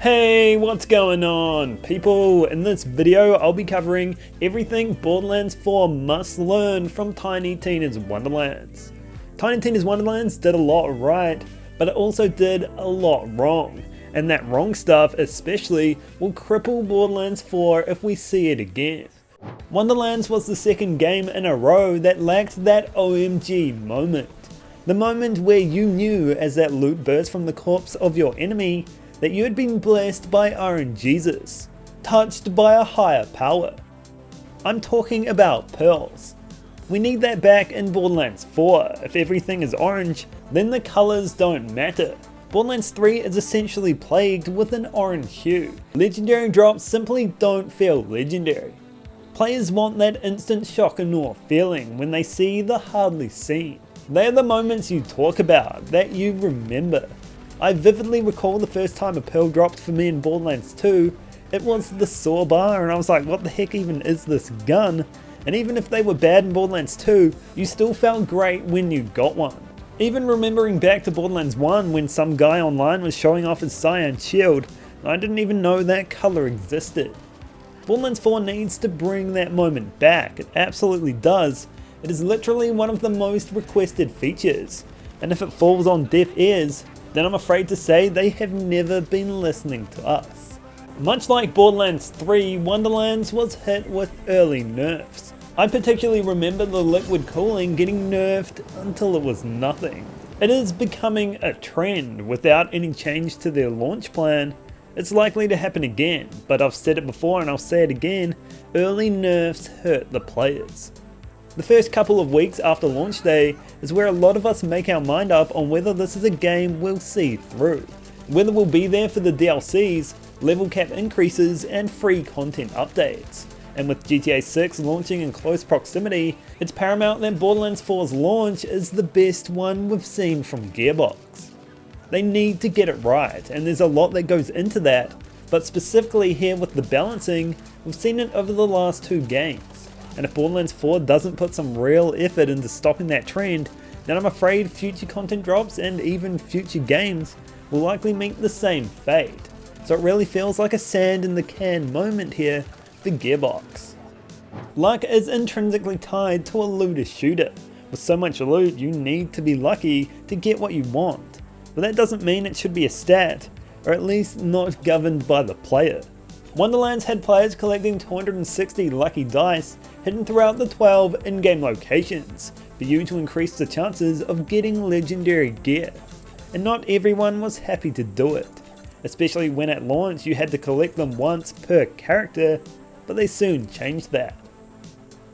Hey, what's going on, people? In this video, I'll be covering everything Borderlands 4 must learn from Tiny Tina's Wonderlands. Tiny Tina's Wonderlands did a lot right, but it also did a lot wrong. And that wrong stuff especially will cripple Borderlands 4 if we see it again. Wonderlands was the second game in a row that lacked that OMG moment. The moment where you knew as that loot burst from the corpse of your enemy that you had been blessed by RNGesus, touched by a higher power. I'm talking about pearls. We need that back in Borderlands 4. If everything is orange, then the colours don't matter. Borderlands 3 is essentially plagued with an orange hue. Legendary drops simply don't feel legendary. Players want that instant shock and awe feeling when they see the hardly seen. They are the moments you talk about, that you remember. I vividly recall the first time a pearl dropped for me in Borderlands 2, it was the saw bar, and I was like, what the heck even is this gun? And even if they were bad in Borderlands 2, you still felt great when you got one. Even remembering back to Borderlands 1 when some guy online was showing off his cyan shield, I didn't even know that colour existed. Borderlands 4 needs to bring that moment back, it absolutely does. It is literally one of the most requested features, and if it falls on deaf ears, then I'm afraid to say they have never been listening to us. Much like Borderlands 3, Wonderlands was hit with early nerfs. I particularly remember the liquid cooling getting nerfed until it was nothing. It is becoming a trend. Without any change to their launch plan, it's likely to happen again, but I've said it before and I'll say it again, early nerfs hurt the players. The first couple of weeks after launch day is where a lot of us make our mind up on whether this is a game we'll see through. Whether we'll be there for the DLCs, level cap increases and free content updates. And with GTA 6 launching in close proximity, it's paramount that Borderlands 4's launch is the best one we've seen from Gearbox. They need to get it right, and there's a lot that goes into that, but specifically here with the balancing, we've seen it over the last two games. And if Borderlands 4 doesn't put some real effort into stopping that trend, then I'm afraid future content drops and even future games will likely meet the same fate. So it really feels like a sand in the can moment here for Gearbox. Luck is intrinsically tied to a looter shooter. With so much loot, you need to be lucky to get what you want. But that doesn't mean it should be a stat, or at least not governed by the player. Wonderlands had players collecting 260 lucky dice hidden throughout the 12 in-game locations for you to increase the chances of getting legendary gear. And not everyone was happy to do it, especially when at launch you had to collect them once per character, but they soon changed that.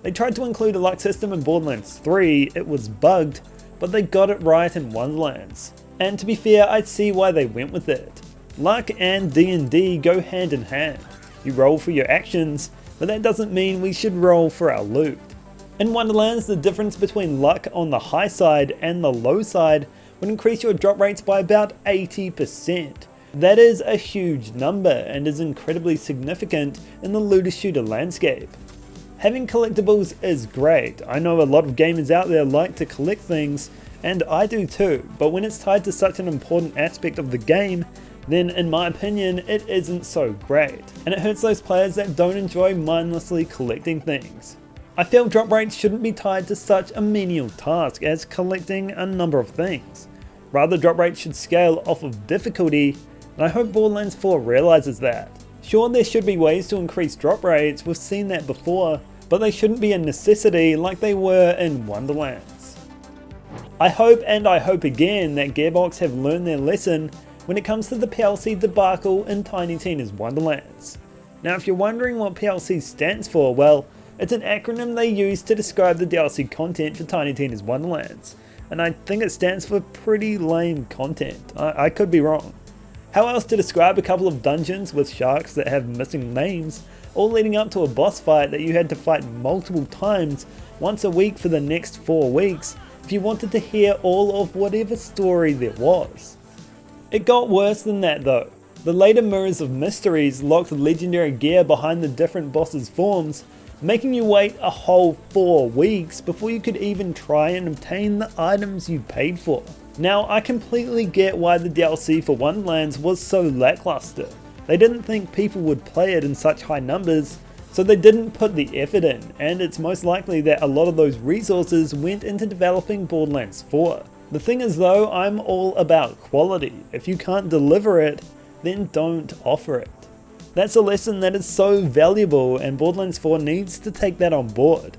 They tried to include a luck system in Borderlands 3, it was bugged, but they got it right in Wonderlands. And to be fair, I see why they went with it. Luck and D&D go hand in hand. You roll for your actions, but that doesn't mean we should roll for our loot. In Wonderlands, the difference between luck on the high side and the low side would increase your drop rates by about 80%. That is a huge number and is incredibly significant in the looter shooter landscape. Having collectibles is great. I know a lot of gamers out there like to collect things, and I do too, but when it's tied to such an important aspect of the game, then in my opinion it isn't so great, and it hurts those players that don't enjoy mindlessly collecting things. I feel drop rates shouldn't be tied to such a menial task as collecting a number of things. Rather, drop rates should scale off of difficulty, and I hope Borderlands 4 realises that. Sure, there should be ways to increase drop rates, we've seen that before, but they shouldn't be a necessity like they were in Wonderlands. I hope and I hope again that Gearbox have learned their lesson when it comes to the PLC debacle in Tiny Tina's Wonderlands. Now if you're wondering what PLC stands for, well, it's an acronym they use to describe the DLC content for Tiny Tina's Wonderlands, and I think it stands for pretty lame content. I could be wrong. How else to describe a couple of dungeons with sharks that have missing names, all leading up to a boss fight that you had to fight multiple times once a week for the next 4 weeks if you wanted to hear all of whatever story there was. It got worse than that though. The later Mirrors of Mysteries locked legendary gear behind the different bosses' forms, making you wait a whole 4 weeks before you could even try and obtain the items you paid for. Now I completely get why the DLC for Wonderlands was so lackluster. They didn't think people would play it in such high numbers, so they didn't put the effort in, and it's most likely that a lot of those resources went into developing Borderlands 4. The thing is though, I'm all about quality. If you can't deliver it, then don't offer it. That's a lesson that is so valuable, and Borderlands 4 needs to take that on board.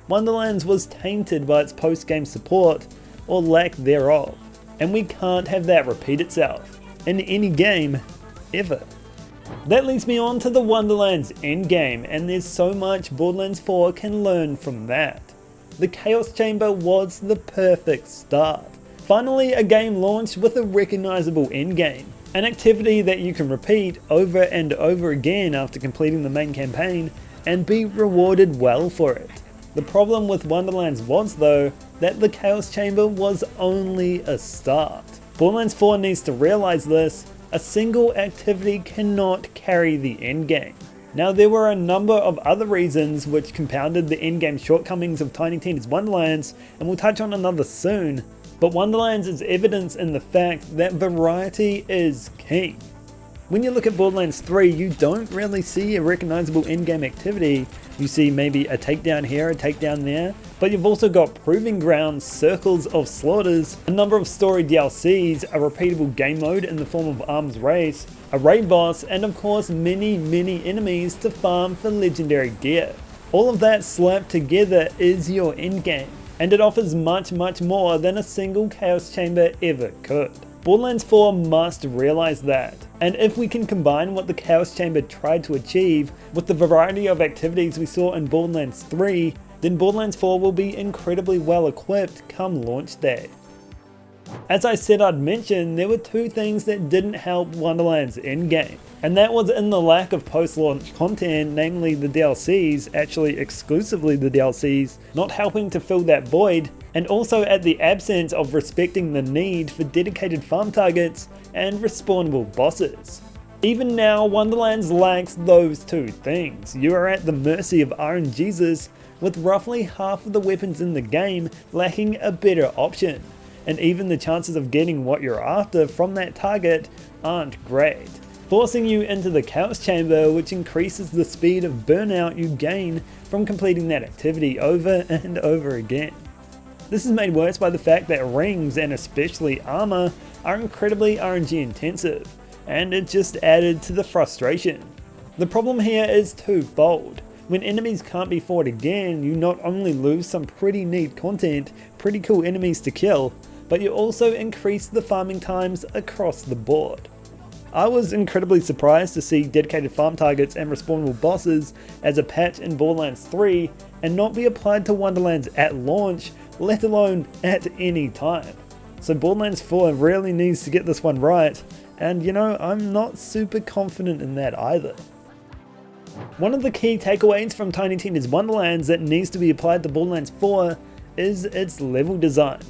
Wonderlands was tainted by its post-game support, or lack thereof, and we can't have that repeat itself in any game, ever. That leads me on to the Wonderlands endgame, and there's so much Borderlands 4 can learn from that. The Chaos Chamber was the perfect start. Finally, a game launched with a recognizable endgame, an activity that you can repeat over and over again after completing the main campaign and be rewarded well for it. The problem with Wonderlands was though, that the Chaos Chamber was only a start. Borderlands 4 needs to realize this. A single activity cannot carry the endgame. Now there were a number of other reasons which compounded the endgame shortcomings of Tiny Tina's Wonderlands, and we'll touch on another soon, but Wonderlands is evidence in the fact that variety is king. When you look at Borderlands 3, you don't really see a recognizable endgame activity. You see maybe a takedown here, a takedown there, but you've also got proving grounds, circles of slaughters, a number of story DLCs, a repeatable game mode in the form of arms race, a raid boss, and of course many enemies to farm for legendary gear. All of that slapped together is your endgame, and it offers much more than a single Chaos Chamber ever could. Borderlands 4 must realize that, and if we can combine what the Chaos Chamber tried to achieve with the variety of activities we saw in Borderlands 3, then Borderlands 4 will be incredibly well equipped come launch day. As I said I'd mention, there were two things that didn't help Wonderlands endgame, and that was in the lack of post-launch content, namely the DLCs, actually exclusively the DLCs, not helping to fill that void, and also at the absence of respecting the need for dedicated farm targets and respawnable bosses. Even now, Wonderlands lacks those two things. You are at the mercy of RNGesus, with roughly half of the weapons in the game lacking a better option, and even the chances of getting what you're after from that target aren't great, forcing you into the Chaos Chamber, which increases the speed of burnout you gain from completing that activity over and over again. This is made worse by the fact that rings, and especially armor, are incredibly RNG intensive, and it just added to the frustration. The problem here is twofold. When enemies can't be fought again, you not only lose some pretty neat content, pretty cool enemies to kill, but you also increase the farming times across the board. I was incredibly surprised to see dedicated farm targets and respawnable bosses as a patch in Borderlands 3 and not be applied to Wonderlands at launch, let alone at any time. So Borderlands 4 really needs to get this one right, and you know, I'm not super confident in that either. One of the key takeaways from Tiny Tina's Wonderlands that needs to be applied to Borderlands 4 is its level design.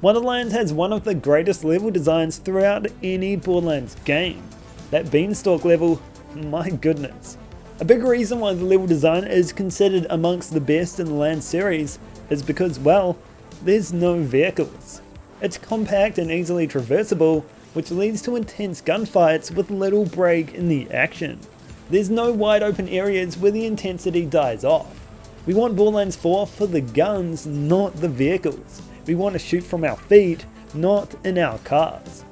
Wonderlands has one of the greatest level designs throughout any Borderlands game. That beanstalk level, my goodness. A big reason why the level design is considered amongst the best in the Land series is because, well, there's no vehicles. It's compact and easily traversable, which leads to intense gunfights with little break in the action. There's no wide open areas where the intensity dies off. We want Borderlands 4 for the guns, not the vehicles. We want to shoot from our feet, not in our cars.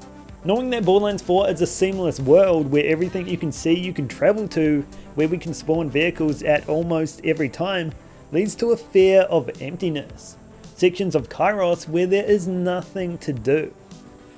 Knowing that Borderlands 4 is a seamless world where everything you can see you can travel to, where we can spawn vehicles at almost every time, leads to a fear of emptiness. Sections of Kairos where there is nothing to do.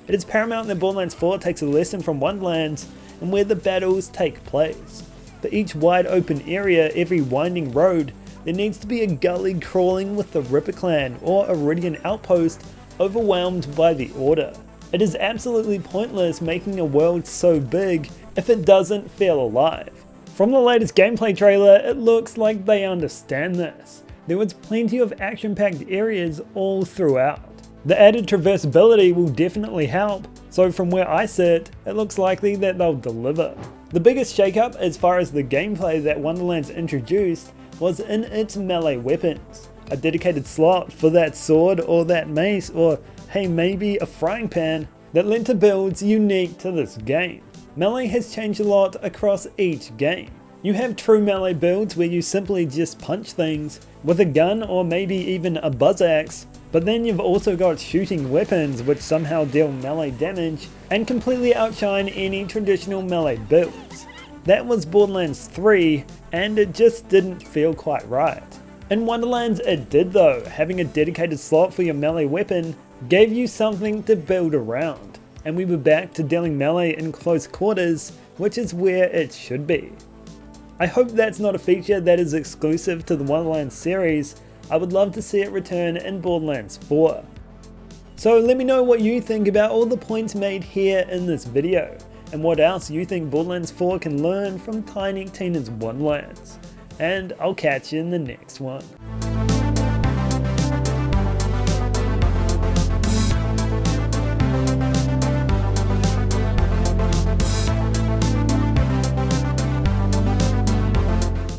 It is paramount that Borderlands 4 takes a lesson from Wonderlands and where the battles take place. For each wide open area, every winding road, there needs to be a gully crawling with the Ripper Clan or Iridian outpost overwhelmed by the Order. It is absolutely pointless making a world so big if it doesn't feel alive. From the latest gameplay trailer, it looks like they understand this. There was plenty of action-packed areas all throughout. The added traversability will definitely help, so from where I sit, it looks likely that they'll deliver. The biggest shakeup as far as the gameplay that Wonderlands introduced was in its melee weapons. A dedicated slot for that sword or that mace or hey maybe a frying pan that led to builds unique to this game. Melee has changed a lot across each game. You have true melee builds where you simply just punch things with a gun or maybe even a buzz axe, but then you've also got shooting weapons which somehow deal melee damage and completely outshine any traditional melee builds. That was Borderlands 3 and it just didn't feel quite right. In Wonderlands it did though, having a dedicated slot for your melee weapon gave you something to build around, and we were back to dealing melee in close quarters, which is where it should be. I hope that's not a feature that is exclusive to the Wonderlands series. I would love to see it return in Borderlands 4. So let me know what you think about all the points made here in this video, and what else you think Borderlands 4 can learn from Tiny Tina's Wonderlands. And I'll catch you in the next one.